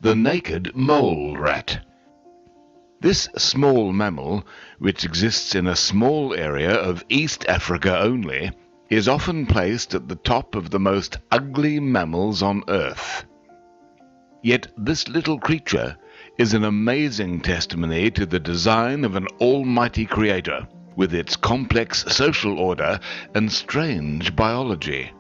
the naked mole rat. This small mammal, which exists in a small area of East Africa only, is often placed at the top of the most ugly mammals on Earth. Yet this little creature is an amazing testimony to the design of an almighty creator, with its complex social order and strange biology.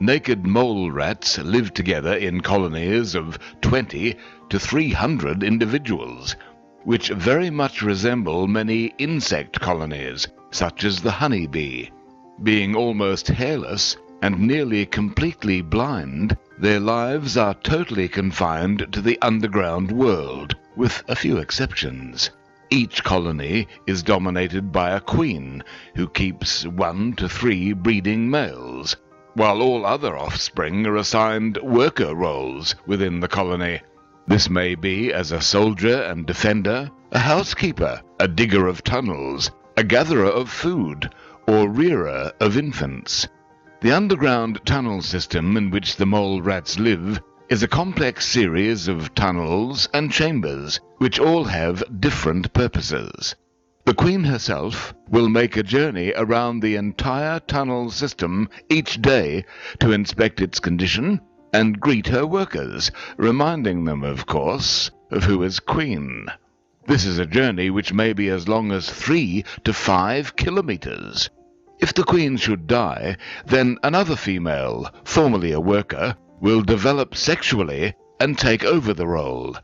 Naked mole rats live together in colonies of 20 to 300 individuals, which very much resemble many insect colonies, such as the honeybee. Being almost hairless and nearly completely blind, their lives are totally confined to the underground world, with a few exceptions. Each colony is dominated by a queen, who keeps 1 to 3 breeding males, while all other offspring are assigned worker roles within the colony. This may be as a soldier and defender, a housekeeper, a digger of tunnels, a gatherer of food, or rearer of infants. The underground tunnel system in which the mole rats live is a complex series of tunnels and chambers, which all have different purposes. The queen herself will make a journey around the entire tunnel system each day to inspect its condition and greet her workers, reminding them, of course, of who is queen. This is a journey which may be as long as 3 to 5 kilometers. If the queen should die, then another female, formerly a worker, will develop sexually and take over the role.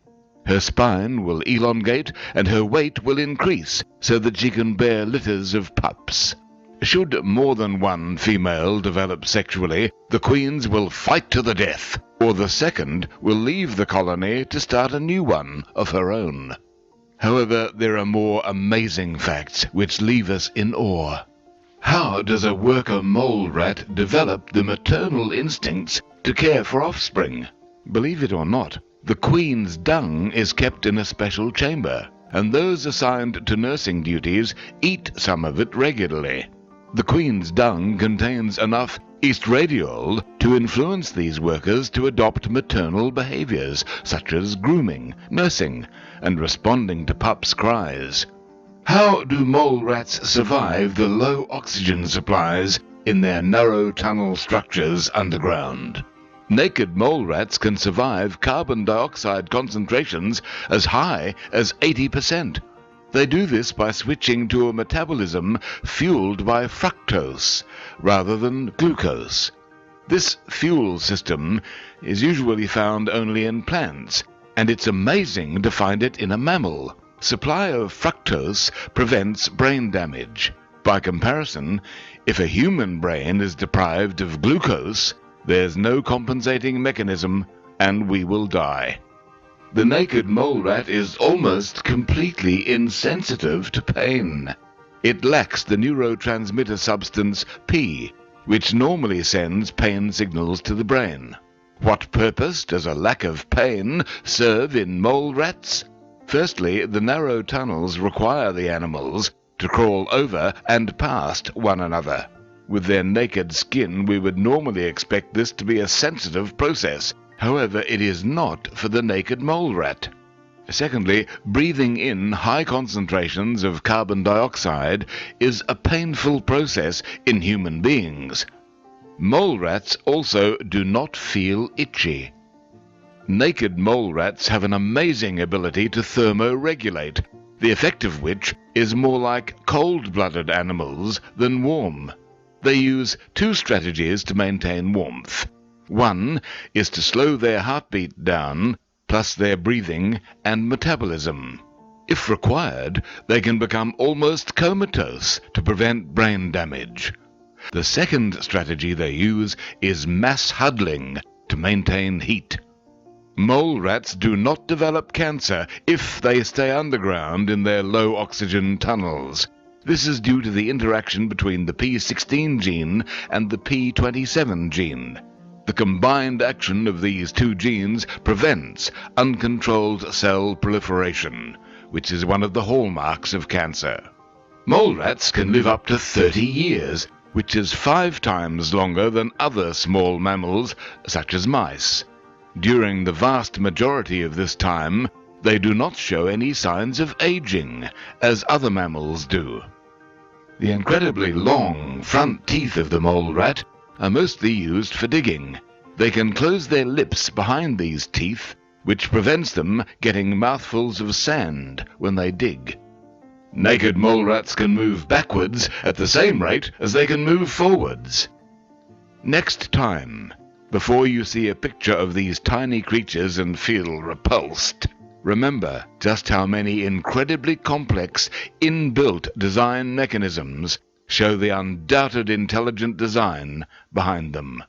Her spine will elongate and her weight will increase so that she can bear litters of pups. Should more than one female develop sexually, the queens will fight to the death, or the second will leave the colony to start a new one of her own. However, there are more amazing facts which leave us in awe. How does a worker mole rat develop the maternal instincts to care for offspring? Believe it or not, the queen's dung is kept in a special chamber, and those assigned to nursing duties eat some of it regularly. The queen's dung contains enough estradiol to influence these workers to adopt maternal behaviors, such as grooming, nursing, and responding to pups' cries. How do mole rats survive the low oxygen supplies in their narrow tunnel structures underground? Naked mole rats can survive carbon dioxide concentrations as high as 80%. They do this by switching to a metabolism fueled by fructose rather than glucose. This fuel system is usually found only in plants, and it's amazing to find it in a mammal. Supply of fructose prevents brain damage. By comparison, if a human brain is deprived of glucose, there's no compensating mechanism, and we will die. The naked mole rat is almost completely insensitive to pain. It lacks the neurotransmitter substance P, which normally sends pain signals to the brain. What purpose does a lack of pain serve in mole rats? Firstly, the narrow tunnels require the animals to crawl over and past one another. With their naked skin, we would normally expect this to be a sensitive process. However, it is not for the naked mole rat. Secondly, breathing in high concentrations of carbon dioxide is a painful process in human beings. Mole rats also do not feel itchy. Naked mole rats have an amazing ability to thermoregulate, the effect of which is more like cold-blooded animals than warm. They use 2 strategies to maintain warmth. One is to slow their heartbeat down, plus their breathing and metabolism. If required, they can become almost comatose to prevent brain damage. The second strategy they use is mass huddling to maintain heat. Mole rats do not develop cancer if they stay underground in their low-oxygen tunnels. This is due to the interaction between the P16 gene and the P27 gene. The combined action of these 2 genes prevents uncontrolled cell proliferation, which is one of the hallmarks of cancer. Mole rats can live up to 30 years, which is 5 times longer than other small mammals, such as mice. During the vast majority of this time, they do not show any signs of aging, as other mammals do. The incredibly long front teeth of the mole rat are mostly used for digging. They can close their lips behind these teeth, which prevents them getting mouthfuls of sand when they dig. Naked mole rats can move backwards at the same rate as they can move forwards. Next time, before you see a picture of these tiny creatures and feel repulsed, remember just how many incredibly complex, inbuilt design mechanisms show the undoubted intelligent design behind them.